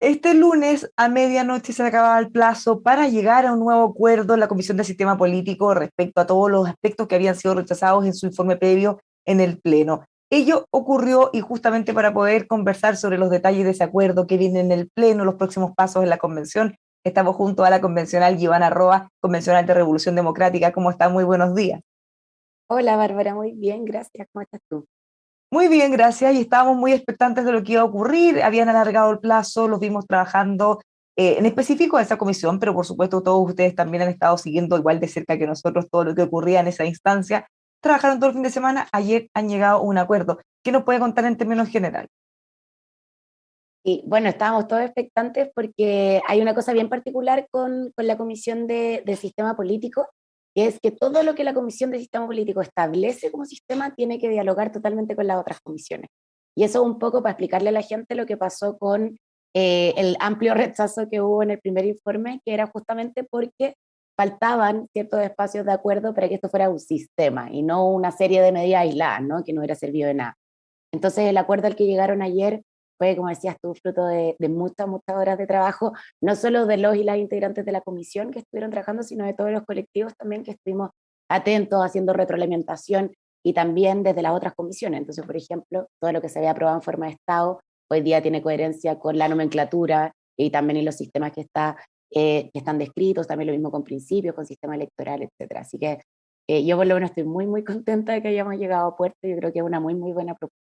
Este lunes a medianoche se acababa el plazo para llegar a un nuevo acuerdo en la Comisión de Sistema Político respecto a todos los aspectos que habían sido rechazados en su informe previo en el Pleno. Ello ocurrió y justamente para poder conversar sobre los detalles de ese acuerdo que viene en el Pleno, los próximos pasos en la convención, estamos junto a la convencional Giovanna Roa, convencional de Revolución Democrática. ¿Cómo está? Muy buenos días. Hola Bárbara, muy bien, gracias. ¿Cómo estás tú? Muy bien, gracias. Y estábamos muy expectantes de lo que iba a ocurrir. Habían alargado el plazo, los vimos trabajando en específico a esa comisión, pero por supuesto todos ustedes también han estado siguiendo igual de cerca que nosotros todo lo que ocurría en esa instancia. Trabajaron todo el fin de semana, ayer han llegado a un acuerdo. ¿Qué nos puede contar en términos generales? Y bueno, estábamos todos expectantes porque hay una cosa bien particular con la Comisión de Sistema Político, que es que todo lo que la Comisión de Sistema Político establece como sistema tiene que dialogar totalmente con las otras comisiones. Y eso un poco para explicarle a la gente lo que pasó con el amplio rechazo que hubo en el primer informe, que era justamente porque faltaban ciertos espacios de acuerdo para que esto fuera un sistema y no una serie de medidas aisladas, ¿no? Que no hubiera servido de nada. Entonces el acuerdo al que llegaron ayer fue, como decías tú, fruto de muchas, muchas horas de trabajo, no solo de los y las integrantes de la comisión que estuvieron trabajando, sino de todos los colectivos también que estuvimos atentos, haciendo retroalimentación y también desde las otras comisiones. Entonces, por ejemplo, todo lo que se había aprobado en forma de Estado hoy día tiene coherencia con la nomenclatura y también en los sistemas que están descritos, también lo mismo con principios, con sistema electoral, etcétera. Así que yo por lo menos estoy muy, muy contenta de que hayamos llegado a puerto. Yo creo que es una muy, muy buena propuesta.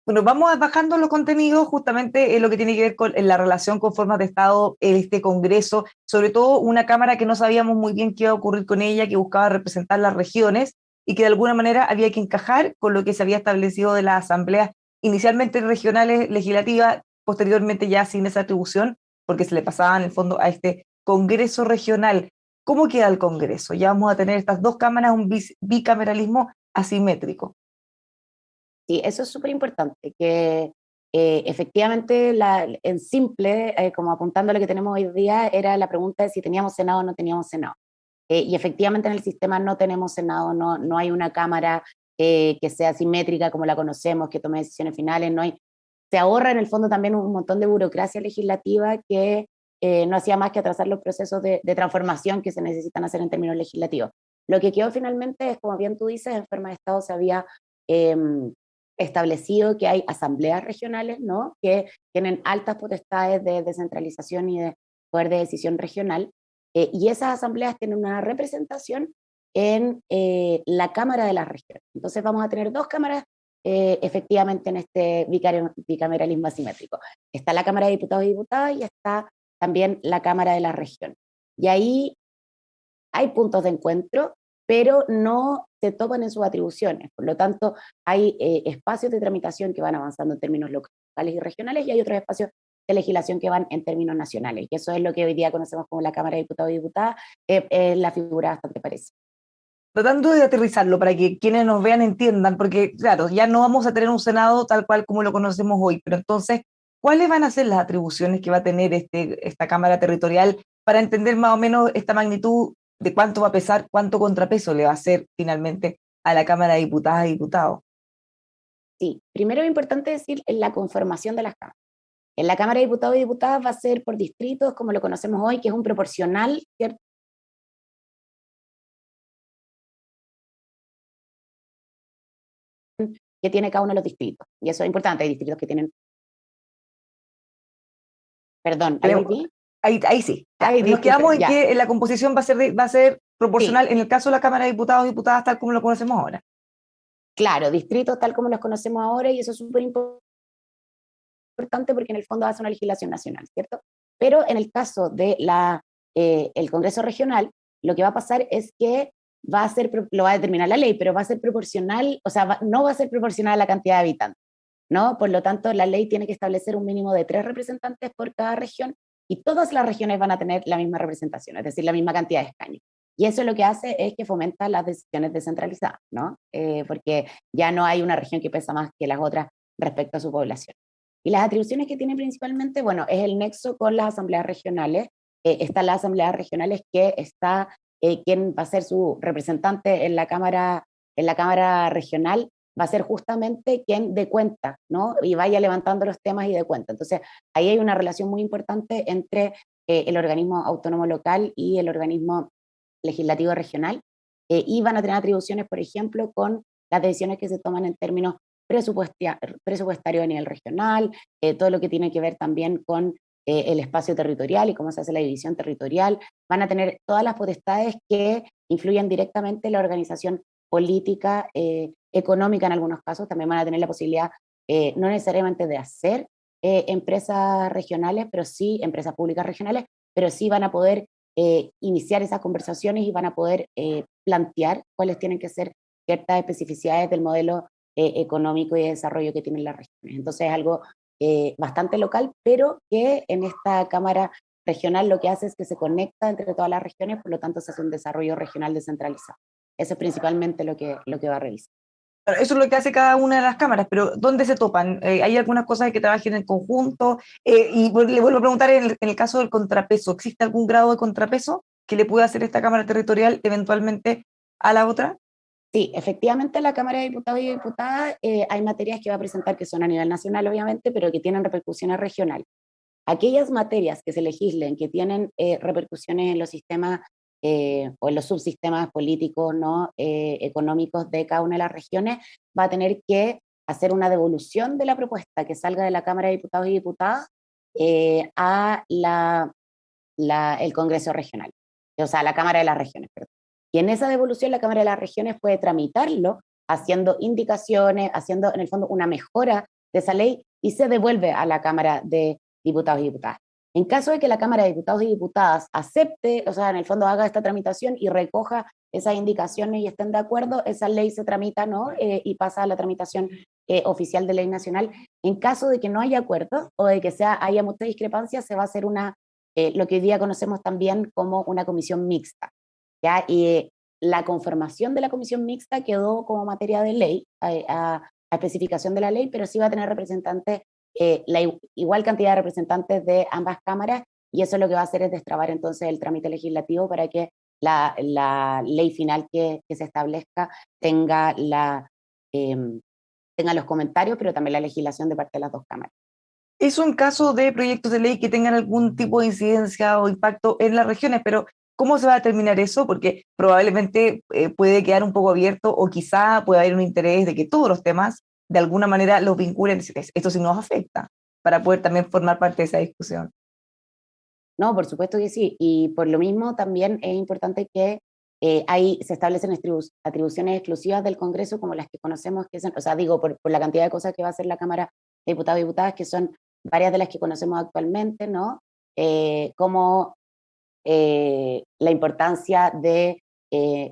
Bueno, vamos bajando los contenidos justamente en lo que tiene que ver con en la relación con formas de Estado, este Congreso, sobre todo una Cámara que no sabíamos muy bien qué iba a ocurrir con ella, que buscaba representar las regiones y que de alguna manera había que encajar con lo que se había establecido de las asambleas inicialmente regionales legislativas, posteriormente ya sin esa atribución, porque se le pasaba en el fondo a este Congreso regional. ¿Cómo queda el Congreso? Ya vamos a tener estas dos cámaras, un bicameralismo asimétrico. Sí, eso es súper importante, que efectivamente en simple, como apuntando a lo que tenemos hoy día, era la pregunta de si teníamos Senado o no teníamos Senado. Y efectivamente en el sistema no tenemos Senado, no hay una Cámara que sea simétrica como la conocemos, que tome decisiones finales, no hay, se ahorra en el fondo también un montón de burocracia legislativa que no hacía más que atrasar los procesos de transformación que se necesitan hacer en términos legislativos. Lo que quedó finalmente es, como bien tú dices, en forma de Estado se había eh, establecido que hay asambleas regionales, ¿no? Que tienen altas potestades de descentralización y de poder de decisión regional, y esas asambleas tienen una representación en la Cámara de las Regiones. Entonces vamos a tener dos cámaras efectivamente en este bicameralismo asimétrico. Está la Cámara de Diputados y Diputadas y está también la Cámara de la Región. Y ahí hay puntos de encuentro, pero no se topan en sus atribuciones. Por lo tanto, hay espacios de tramitación que van avanzando en términos locales y regionales y hay otros espacios de legislación que van en términos nacionales. Y eso es lo que hoy día conocemos como la Cámara de Diputados y Diputadas, la figura bastante parecida. Tratando de aterrizarlo para que quienes nos vean entiendan, porque claro, ya no vamos a tener un Senado tal cual como lo conocemos hoy, pero entonces, ¿cuáles van a ser las atribuciones que va a tener esta Cámara Territorial para entender más o menos esta magnitud de cuánto va a pesar, cuánto contrapeso le va a hacer finalmente a la Cámara de Diputadas y Diputados? Sí, primero es importante decir la conformación de las cámaras. En la Cámara de Diputados y Diputadas va a ser por distritos, como lo conocemos hoy, que es un proporcional, ¿cierto? Que tiene cada uno de los distritos. Y eso es importante. Hay distritos que tienen, perdón, ahí Tenemos- volví. ahí sí, ya. Ay, Nos disculpe, quedamos en ya. que la composición va a ser Sí, proporcional en el caso de la Cámara de Diputados y Diputadas tal como lo conocemos ahora. claro, distritos tal como los conocemos ahora, y eso es súper importante porque en el fondo hace una legislación nacional, ¿cierto? Pero en el caso de el Congreso Regional, lo que va a pasar es que va a ser, lo va a determinar la ley, pero va a ser proporcional, o sea, no va a ser proporcional a la cantidad de habitantes, ¿no? Por lo tanto, la ley tiene que establecer un mínimo de 3 representantes por cada región y todas las regiones van a tener la misma representación, es decir, la misma cantidad de escaños. Y eso lo que hace es que fomenta las decisiones descentralizadas, ¿no? Porque ya no hay una región que pesa más que las otras respecto a su población. Y las atribuciones que tiene principalmente, bueno, es el nexo con las asambleas regionales. Están las asambleas regionales que está quien va a ser su representante en la Cámara en la Cámara Regional va a ser justamente quien dé cuenta, ¿no? Y vaya levantando los temas y dé cuenta. Entonces, ahí hay una relación muy importante entre el organismo autónomo local y el organismo legislativo regional, y van a tener atribuciones, por ejemplo, con las decisiones que se toman en términos presupuestarios a nivel regional, todo lo que tiene que ver también con el espacio territorial y cómo se hace la división territorial. Van a tener todas las potestades que influyen directamente en la organización política, económica en algunos casos. También van a tener la posibilidad, no necesariamente de hacer empresas regionales, pero sí empresas públicas regionales, pero sí van a poder iniciar esas conversaciones y van a poder plantear cuáles tienen que ser ciertas especificidades del modelo económico y de desarrollo que tienen las regiones. Entonces es algo bastante local, pero que en esta Cámara Regional lo que hace es que se conecta entre todas las regiones, por lo tanto se hace un desarrollo regional descentralizado. Eso es principalmente lo que va a revisar. Claro, eso es lo que hace cada una de las cámaras, pero ¿dónde se topan? ¿Hay algunas cosas que trabajen en conjunto? Le vuelvo a preguntar, en el caso del contrapeso, ¿existe algún grado de contrapeso que le pueda hacer esta Cámara Territorial eventualmente a la otra? Sí, efectivamente, la Cámara de Diputados y Diputadas hay materias que va a presentar que son a nivel nacional, obviamente, pero que tienen repercusiones regionales. Aquellas materias que se legislen, que tienen repercusiones en los sistemas o en los subsistemas políticos, ¿no? Económicos de cada una de las regiones, va a tener que hacer una devolución de la propuesta que salga de la Cámara de Diputados y Diputadas a el Congreso Regional, o sea, la Cámara de las Regiones, perdón. Y en esa devolución la Cámara de las Regiones puede tramitarlo haciendo indicaciones, haciendo en el fondo una mejora de esa ley y se devuelve a la Cámara de Diputados y Diputadas. En caso de que la Cámara de Diputados y Diputadas acepte, o sea, en el fondo haga esta tramitación y recoja esas indicaciones y estén de acuerdo, esa ley se tramita, ¿no? Y pasa a la tramitación oficial de ley nacional. En caso de que no haya acuerdo o de que haya mucha discrepancia, se va a hacer lo que hoy día conocemos también como una comisión mixta, ¿ya? Y la conformación de la comisión mixta quedó como materia de ley, a especificación de la ley, pero sí va a tener representantes, igual cantidad de representantes de ambas cámaras, y eso lo que va a hacer es destrabar entonces el trámite legislativo para que la ley final que se establezca tenga, tenga los comentarios, pero también la legislación de parte de las dos cámaras. Eso en caso de proyectos de ley que tengan algún tipo de incidencia o impacto en las regiones, pero ¿cómo se va a determinar eso? Porque probablemente puede quedar un poco abierto o quizá puede haber un interés de que todos los temas de alguna manera los vinculen. Esto sí nos afecta para poder también formar parte de esa discusión. No, por supuesto que sí. Y por lo mismo también es importante que se establecen atribuciones exclusivas del Congreso como las que conocemos, que son, o sea, digo, por la cantidad de cosas que va a hacer la Cámara de Diputados y Diputadas, que son varias de las que conocemos actualmente, ¿no? Como la importancia de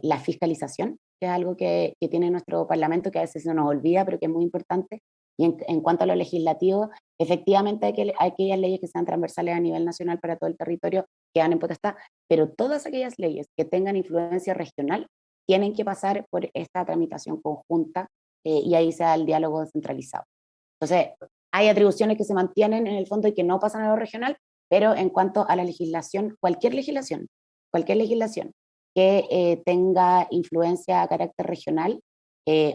la fiscalización, que es algo que tiene nuestro Parlamento, que a veces se nos olvida, pero que es muy importante. Y en cuanto a lo legislativo, efectivamente hay aquellas leyes que sean transversales a nivel nacional para todo el territorio quedan en potestad, pero todas aquellas leyes que tengan influencia regional tienen que pasar por esta tramitación conjunta, y ahí se da el diálogo descentralizado. Entonces, hay atribuciones que se mantienen en el fondo y que no pasan a lo regional, pero en cuanto a la legislación, cualquier legislación que tenga influencia a carácter regional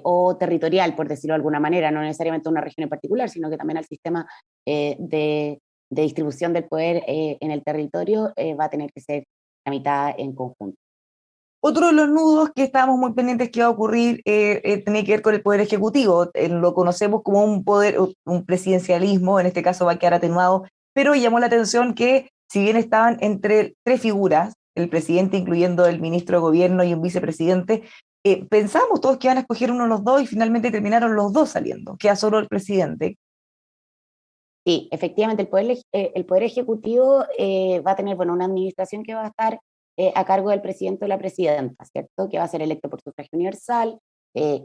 o territorial, por decirlo de alguna manera, no necesariamente a una región en particular, sino que también al sistema de distribución del poder en el territorio, va a tener que ser tramitada en conjunto. Otro de los nudos que estábamos muy pendientes que iba a ocurrir tenía que ver con el poder ejecutivo. Lo conocemos como un poder, un presidencialismo, en este caso va a quedar atenuado, pero llamó la atención que si bien estaban entre tres figuras, el presidente incluyendo el ministro de gobierno y un vicepresidente, pensamos todos que iban a escoger uno de los dos y finalmente terminaron los dos saliendo, queda solo el presidente. Sí, efectivamente, el poder ejecutivo va a tener, bueno, una administración que va a estar a cargo del presidente o la presidenta, ¿cierto? Que va a ser electo por sufragio universal.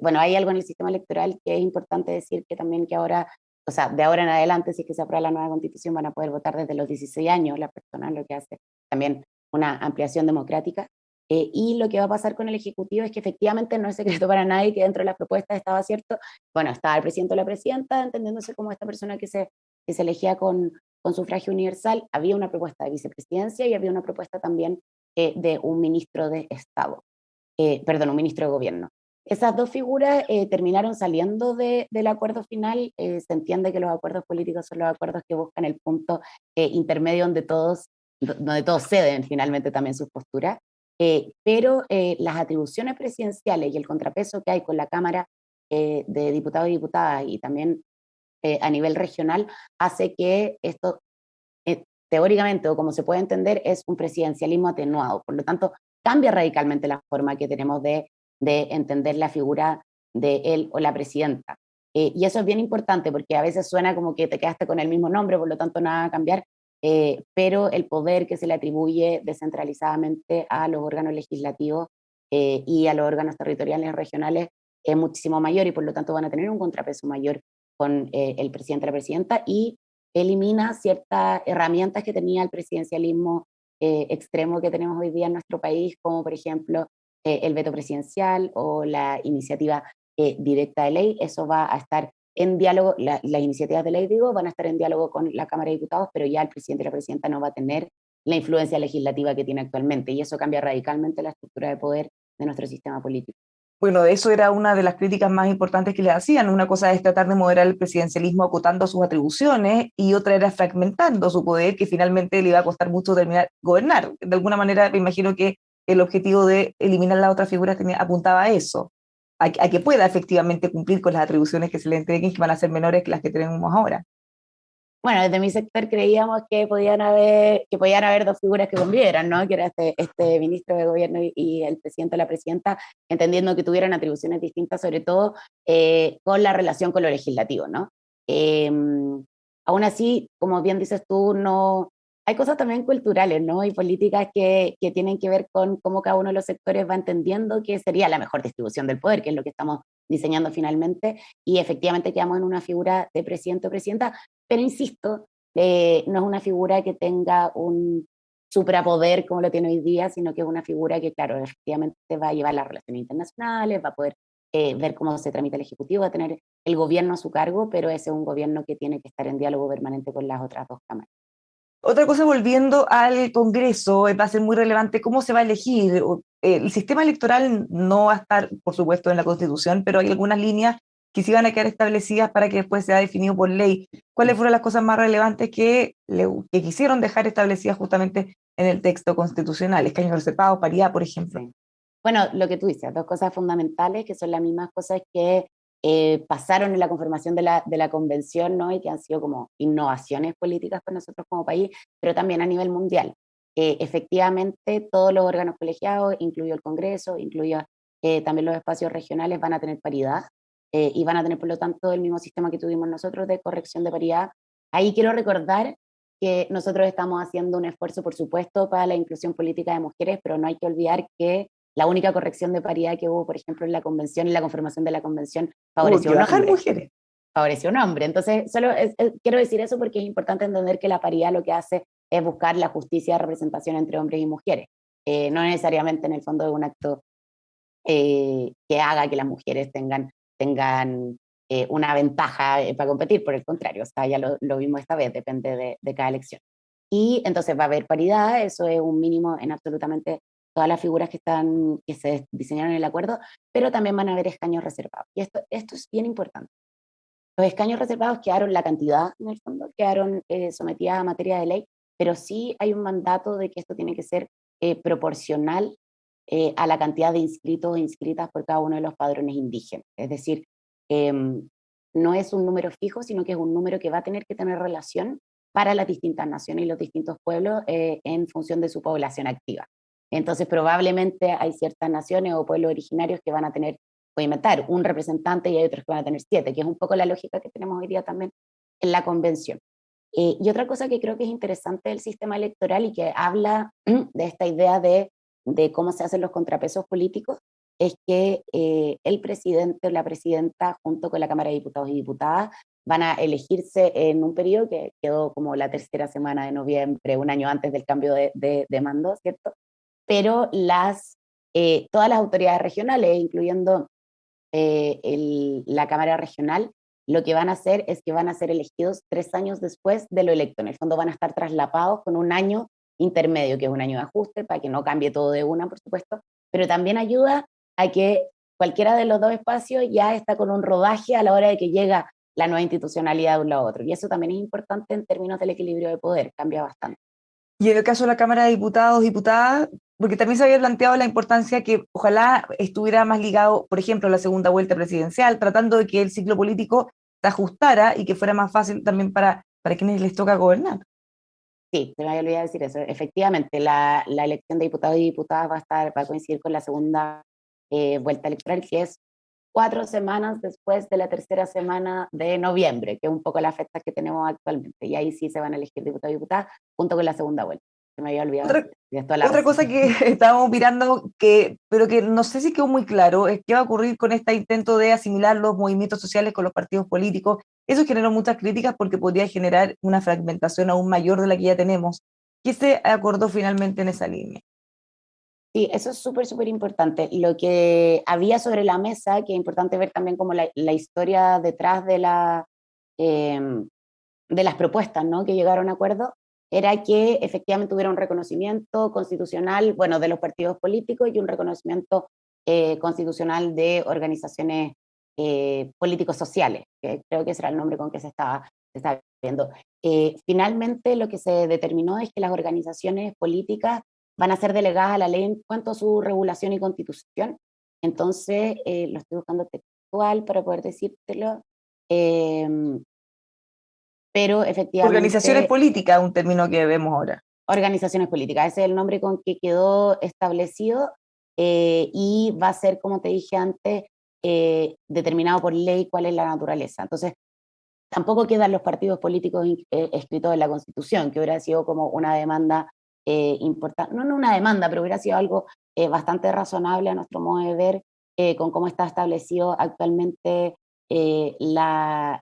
Bueno, hay algo en el sistema electoral que es importante decir que también que ahora, o sea, de ahora en adelante, si es que se aprueba la nueva constitución, van a poder votar desde los 16 años las personas, lo que hace también una ampliación democrática. Y lo que va a pasar con el Ejecutivo es que efectivamente no es secreto para nadie que dentro de las propuestas estaba cierto, bueno, estaba el presidente o la presidenta, entendiéndose como esta persona que se elegía con sufragio universal, había una propuesta de vicepresidencia y había una propuesta también de un ministro de Estado, perdón, un ministro de gobierno. Esas dos figuras terminaron saliendo del acuerdo final. Se entiende que los acuerdos políticos son los acuerdos que buscan el punto intermedio donde todos ceden finalmente también sus posturas. Pero las atribuciones presidenciales y el contrapeso que hay con la Cámara de Diputados y Diputadas y también a nivel regional hace que esto teóricamente, o como se puede entender, es un presidencialismo atenuado. Por lo tanto, cambia radicalmente la forma que tenemos de entender la figura de él o la presidenta. Y eso es bien importante porque a veces suena como que te quedaste con el mismo nombre, por lo tanto nada va a cambiar, pero el poder que se le atribuye descentralizadamente a los órganos legislativos y a los órganos territoriales regionales es muchísimo mayor y por lo tanto van a tener un contrapeso mayor con el presidente o la presidenta y elimina ciertas herramientas que tenía el presidencialismo extremo que tenemos hoy día en nuestro país, como por ejemplo el veto presidencial o la iniciativa directa de ley. Eso va a estar en diálogo, las iniciativas de ley, digo, van a estar en diálogo con la Cámara de Diputados, pero ya el presidente y la presidenta no va a tener la influencia legislativa que tiene actualmente, y eso cambia radicalmente la estructura de poder de nuestro sistema político. Bueno, de eso era una de las críticas más importantes que le hacían. Una cosa es tratar de moderar el presidencialismo acotando sus atribuciones y otra era fragmentando su poder, que finalmente le iba a costar mucho terminar gobernar. De alguna manera, me imagino que el objetivo de eliminar las otras figuras apuntaba a eso, a que pueda efectivamente cumplir con las atribuciones que se le entreguen, que van a ser menores que las que tenemos ahora. Bueno, desde mi sector creíamos que podían haber dos figuras que convivieran, ¿no? Que era este ministro de gobierno y el presidente o la presidenta, entendiendo que tuvieran atribuciones distintas, sobre todo con la relación con lo legislativo, ¿no? Eh, Aún así, como bien dices tú, no, hay cosas también culturales, ¿no? Y políticas que tienen que ver con cómo cada uno de los sectores va entendiendo que sería la mejor distribución del poder, que es lo que estamos diseñando finalmente, y efectivamente quedamos en una figura de presidente o presidenta, pero insisto, no es una figura que tenga un suprapoder como lo tiene hoy día, sino que es una figura que, claro, efectivamente va a llevar las relaciones internacionales, va a poder ver cómo se tramita el Ejecutivo, va a tener el gobierno a su cargo, pero ese es un gobierno que tiene que estar en diálogo permanente con las otras dos cámaras. Otra cosa, volviendo al Congreso, va a ser muy relevante cómo se va a elegir. El sistema electoral no va a estar, por supuesto, en la Constitución, pero hay algunas líneas que sí van a quedar establecidas para que después sea definido por ley. ¿Cuáles fueron las cosas más relevantes que quisieron dejar establecidas justamente en el texto constitucional? Escaños reservados, paridad, por ejemplo. Sí. Bueno, lo que tú dices, dos cosas fundamentales que son las mismas cosas que pasaron en la conformación de la convención, ¿no? Y que han sido como innovaciones políticas para nosotros como país, pero también a nivel mundial. Efectivamente, todos los órganos colegiados, incluido el Congreso, incluido también los espacios regionales, van a tener paridad y van a tener, por lo tanto, el mismo sistema que tuvimos nosotros de corrección de paridad. Ahí quiero recordar que nosotros estamos haciendo un esfuerzo, por supuesto, para la inclusión política de mujeres, pero no hay que olvidar que la única corrección de paridad que hubo, por ejemplo, en la convención, en la conformación de la convención, Hubo favoreció que a un bajar hombre. mujeres. Favoreció a un hombre. Entonces, solo quiero decir eso porque es importante entender que la paridad lo que hace es buscar la justicia de representación entre hombres y mujeres. No necesariamente en el fondo de un acto que haga que las mujeres tengan una ventaja para competir, por el contrario, o sea, ya lo vimos esta vez, depende de cada elección. Y entonces va a haber paridad, eso es un mínimo en absolutamente todas las figuras que se diseñaron en el acuerdo, pero también van a haber escaños reservados. Y esto es bien importante. Los escaños reservados quedaron, la cantidad en el fondo, quedaron sometidas a materia de ley, pero sí hay un mandato de que esto tiene que ser proporcional a la cantidad de inscritos e inscritas por cada uno de los padrones indígenas. Es decir, no es un número fijo, sino que es un número que va a tener que tener relación para las distintas naciones y los distintos pueblos en función de su población activa. Entonces, probablemente hay ciertas naciones o pueblos originarios que van a tener, voy a inventar, un representante y hay otros que van a tener 7, que es un poco la lógica que tenemos hoy día también en la convención. Y otra cosa que creo que es interesante del sistema electoral y que habla de esta idea de cómo se hacen los contrapesos políticos es que el presidente o la presidenta junto con la Cámara de Diputados y Diputadas van a elegirse en un periodo que quedó como la tercera semana de noviembre, un año antes del cambio de mando, ¿cierto? Pero todas las autoridades regionales, incluyendo la Cámara Regional, lo que van a hacer es que van a ser elegidos 3 años después de lo electo. En el fondo van a estar traslapados con un año intermedio, que es un año de ajuste, para que no cambie todo de una, por supuesto, pero también ayuda a que cualquiera de los dos espacios ya está con un rodaje a la hora de que llega la nueva institucionalidad de un lado a otro. Y eso también es importante en términos del equilibrio de poder, cambia bastante. Y en el caso de la Cámara de Diputados, diputadas, porque también se había planteado la importancia que ojalá estuviera más ligado, por ejemplo, a la segunda vuelta presidencial, tratando de que el ciclo político se ajustara y que fuera más fácil también para quienes les toca gobernar. Sí, se me había olvidado decir eso. Efectivamente, la elección de diputados y diputadas va a coincidir con la segunda vuelta electoral, que es 4 semanas después de la tercera semana de noviembre, que es un poco la fecha que tenemos actualmente. Y ahí sí se van a elegir diputados y diputadas junto con la segunda vuelta. Se me había olvidado Otra, de toda la otra razón. cosa que estábamos mirando, pero que no sé si quedó muy claro, es qué va a ocurrir con este intento de asimilar los movimientos sociales con los partidos políticos. Eso generó muchas críticas porque podría generar una fragmentación aún mayor de la que ya tenemos. ¿Qué se acordó finalmente en esa línea? Sí, eso es súper, súper importante. Lo que había sobre la mesa, que es importante ver también como la historia detrás de las propuestas, ¿no?, que llegaron a acuerdo, era que efectivamente hubiera un reconocimiento constitucional, bueno, de los partidos políticos y un reconocimiento constitucional de organizaciones políticos sociales, que creo que ese era el nombre con que se estaba viendo. Finalmente, lo que se determinó es que las organizaciones políticas van a ser delegadas a la ley en cuanto a su regulación y constitución. Entonces, lo estoy buscando textual para poder decírtelo. Eh, pero Organizaciones efectivamente, políticas, un término que vemos ahora. organizaciones políticas, ese es el nombre con que quedó establecido y va a ser, como te dije antes, determinado por ley cuál es la naturaleza. Entonces, tampoco quedan los partidos políticos escritos en la Constitución, que hubiera sido como una demanda importante, no una demanda, pero hubiera sido algo bastante razonable a nuestro modo de ver, con cómo está establecido actualmente la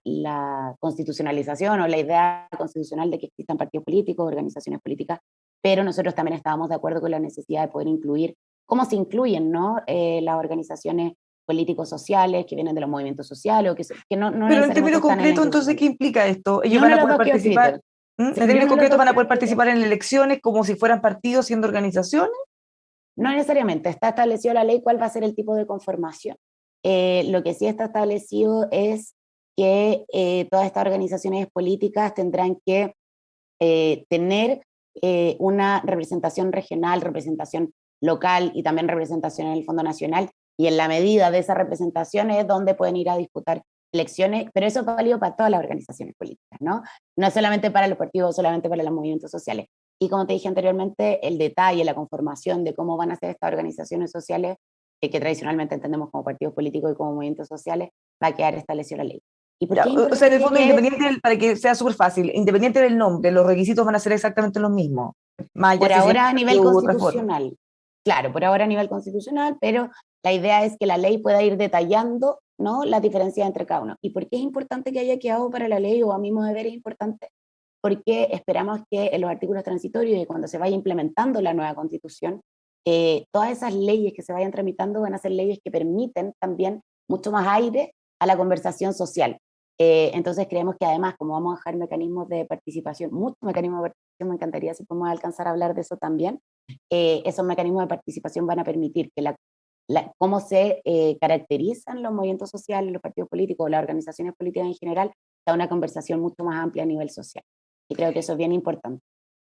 constitucionalización o la idea constitucional de que existan partidos políticos, organizaciones políticas, pero nosotros también estábamos de acuerdo con la necesidad de poder incluir, cómo se incluyen, ¿no?, las organizaciones políticos sociales que vienen de los movimientos sociales o que no Pero en necesariamente términos están en la concretos, entonces, ¿qué institucionalidad. implica esto? Ellos van Ninguno a de los poder dos quedó participar, escrito. ¿m? En Sí, términos ninguno de los concretos dos van a quedó poder escrito. participar en elecciones como si fueran partidos siendo organizaciones. No necesariamente, está establecido la ley cuál va a ser el tipo de conformación. Lo que sí está establecido es que todas estas organizaciones políticas tendrán que tener una representación regional, representación local y también representación en el Fondo Nacional, y en la medida de esa representación es donde pueden ir a disputar elecciones, pero eso es válido para todas las organizaciones políticas, ¿no? No solamente para los partidos, solamente para los movimientos sociales. Y como te dije anteriormente, el detalle, la conformación de cómo van a ser estas organizaciones sociales, que tradicionalmente entendemos como partidos políticos y como movimientos sociales, va a quedar establecido en la ley. ¿Y por Ya, qué es o sea, en importante el que fondo, quede? para que sea súper fácil, independiente del nombre, los requisitos van a ser exactamente los mismos, más allá Por si se llama ahora a nivel partido u otra forma. constitucional, claro, por ahora a nivel constitucional, pero la idea es que la ley pueda ir detallando, ¿no?, las diferencias entre cada uno. ¿Y por qué es importante que haya quedado para la ley, o a mi modo de ver es importante? Porque esperamos que en los artículos transitorios y cuando se vaya implementando la nueva constitución, todas esas leyes que se vayan tramitando van a ser leyes que permiten también mucho más aire a la conversación social. Entonces creemos que además, como vamos a dejar mecanismos de participación, muchos mecanismos de participación, me encantaría si podemos alcanzar a hablar de eso también, esos mecanismos de participación van a permitir que cómo se caracterizan los movimientos sociales, los partidos políticos, las organizaciones políticas en general, sea una conversación mucho más amplia a nivel social. Y creo que eso es bien importante.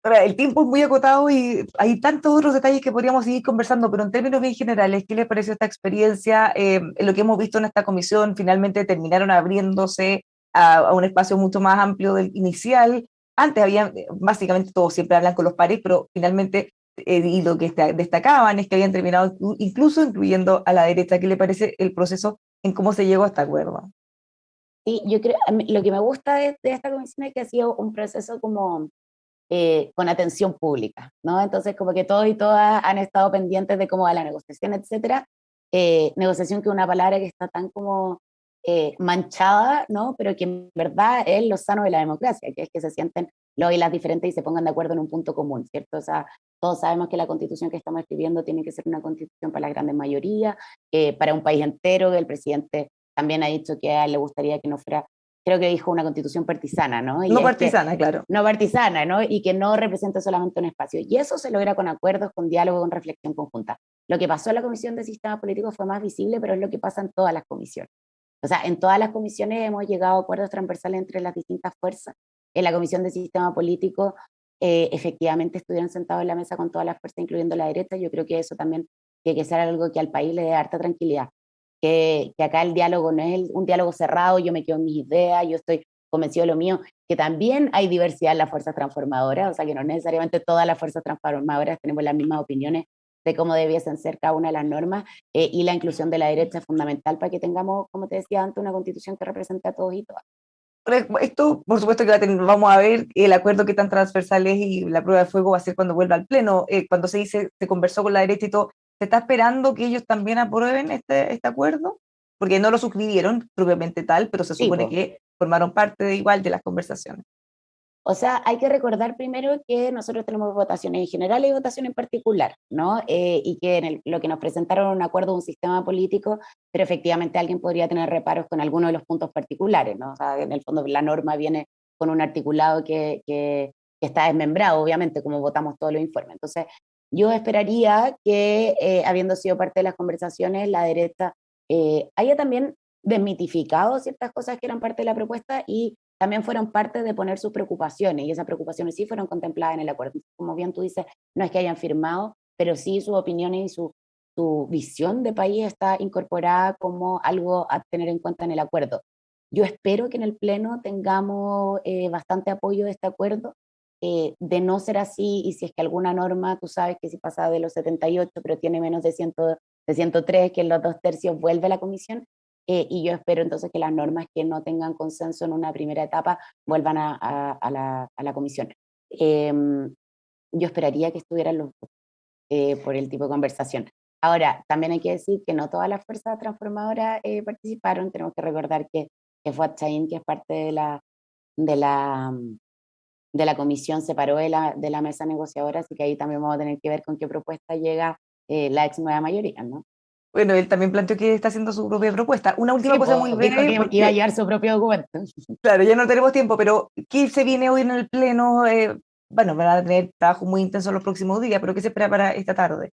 Ahora, el tiempo es muy acotado y hay tantos otros detalles que podríamos seguir conversando, pero en términos bien generales, ¿qué les pareció esta experiencia? Lo que hemos visto en esta comisión, finalmente terminaron abriéndose a un espacio mucho más amplio del inicial. Antes había, básicamente todos siempre hablan con los pares, pero finalmente, y lo que destacaban es que habían terminado incluso incluyendo a la derecha. ¿Qué le parece el proceso en cómo se llegó a este acuerdo? Y yo creo, a mí, lo que me gusta de esta comisión es que ha sido un proceso como con atención pública, ¿no? Entonces, como que todos y todas han estado pendientes de cómo va la negociación, etcétera. Negociación, que es una palabra que está tan como manchada, ¿no? Pero que en verdad es lo sano de la democracia, que es que se sienten los y las diferentes y se pongan de acuerdo en un punto común, ¿cierto? O sea, todos sabemos que la constitución que estamos escribiendo tiene que ser una constitución para la grande mayoría, para un país entero. El presidente también ha dicho que a él le gustaría que no fuera, creo que dijo, una constitución partisana, ¿no? Y No es que partisana, claro. no partisana, ¿no? Y que no represente solamente un espacio. Y eso se logra con acuerdos, con diálogo, con reflexión conjunta. Lo que pasó en la Comisión de Sistema Político fue más visible, pero es lo que pasa en todas las comisiones. O sea, en todas las comisiones hemos llegado a acuerdos transversales entre las distintas fuerzas. En la Comisión de Sistema Político, efectivamente estuvieron sentados en la mesa con todas las fuerzas, incluyendo la derecha. Yo creo que eso también tiene que ser algo que al país le dé harta tranquilidad. Que acá el diálogo no es un diálogo cerrado, yo me quedo en mis ideas, yo estoy convencido de lo mío, que también hay diversidad en las fuerzas transformadoras, o sea que no necesariamente todas las fuerzas transformadoras tenemos las mismas opiniones de cómo debiesen ser cada una de las normas, y la inclusión de la derecha es fundamental para que tengamos, como te decía antes, una constitución que represente a todos y todas. Esto, por supuesto que vamos a ver el acuerdo que tan transversal es y la prueba de fuego va a ser cuando vuelva al Pleno. Cuando se dice, se conversó con la derecha y todo, ¿se está esperando que ellos también aprueben este acuerdo? Porque no lo suscribieron propiamente tal, pero se Sí, supone pues. que formaron parte igual de las conversaciones. O sea, hay que recordar primero que nosotros tenemos votaciones en general y votaciones en particular, ¿no? Y que lo que nos presentaron un acuerdo de un sistema político, pero efectivamente alguien podría tener reparos con alguno de los puntos particulares, ¿no? O sea, en el fondo la norma viene con un articulado que está desmembrado, obviamente, como votamos todos los informes. Entonces, yo esperaría que, habiendo sido parte de las conversaciones, la derecha haya también desmitificado ciertas cosas que eran parte de la propuesta y también fueron parte de poner sus preocupaciones, y esas preocupaciones sí fueron contempladas en el acuerdo. Como bien tú dices, no es que hayan firmado, pero sí sus opiniones y su visión de país está incorporada como algo a tener en cuenta en el acuerdo. Yo espero que en el Pleno tengamos bastante apoyo de este acuerdo. De no ser así, y si es que alguna norma, tú sabes que si pasa de los 78, pero tiene menos de 103, que en los 2/3 vuelve a la comisión, y yo espero entonces que las normas que no tengan consenso en una primera etapa vuelvan a la comisión. Yo esperaría que estuvieran los dos, por el tipo de conversación. Ahora, también hay que decir que no todas las fuerzas transformadoras participaron. Tenemos que recordar que Fuad Chaín, que es parte de la, de la comisión, se paró de la mesa negociadora, así que ahí también vamos a tener que ver con qué propuesta llega la ex nueva mayoría, ¿no? Bueno, él también planteó que está haciendo su propia propuesta. Una última Sí, cosa pues muy dijo breve, que iba a porque, llevar su propio documento. claro, ya no tenemos tiempo, pero ¿qué se viene hoy en el Pleno? Bueno, van a tener trabajo muy intenso los próximos días, pero ¿qué se espera para esta tarde?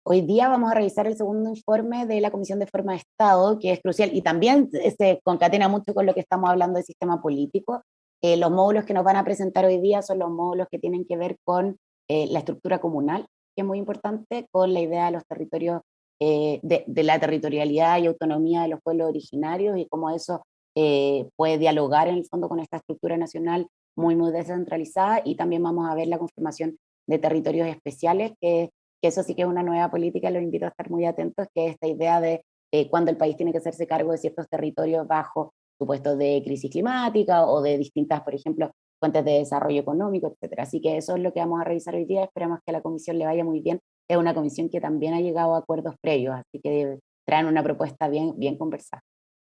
Hoy día vamos a revisar el segundo informe de la Comisión de Forma de Estado, que es crucial y también se concatena mucho con lo que estamos hablando del sistema político. Los módulos que nos van a presentar hoy día son los módulos que tienen que ver con la estructura comunal, que es muy importante, con la idea de los territorios, de la territorialidad y autonomía de los pueblos originarios y cómo eso puede dialogar en el fondo con esta estructura nacional muy descentralizada. Y también vamos a ver la conformación de territorios especiales, que eso sí que es una nueva política, los invito a estar muy atentos, que es esta idea de cuando el país tiene que hacerse cargo de ciertos territorios bajo supuestos de crisis climática o de distintas, por ejemplo, fuentes de desarrollo económico, etcétera. Así que eso es lo que vamos a revisar hoy día. Esperamos que a la comisión le vaya muy bien. Es una comisión que también ha llegado a acuerdos previos, así que traen una propuesta bien conversada.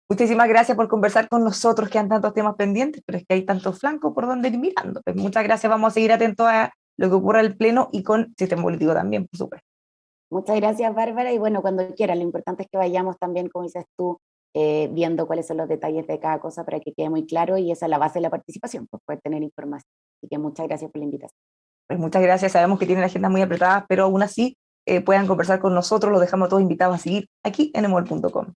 Muchísimas gracias por conversar con nosotros, que han tantos temas pendientes, pero es que hay tantos flancos por donde ir mirando. Pues muchas gracias, vamos a seguir atentos a lo que ocurra en el Pleno y con sistema político también, por supuesto. Muchas gracias, Bárbara, y bueno, cuando quieras, lo importante es que vayamos también, como dices tú, viendo cuáles son los detalles de cada cosa para que quede muy claro, y esa es la base de la participación, pues poder tener información. Así que muchas gracias por la invitación. Pues muchas gracias, sabemos que tienen agendas muy apretadas, pero aún así puedan conversar con nosotros, los dejamos todos invitados a seguir aquí en emol.com.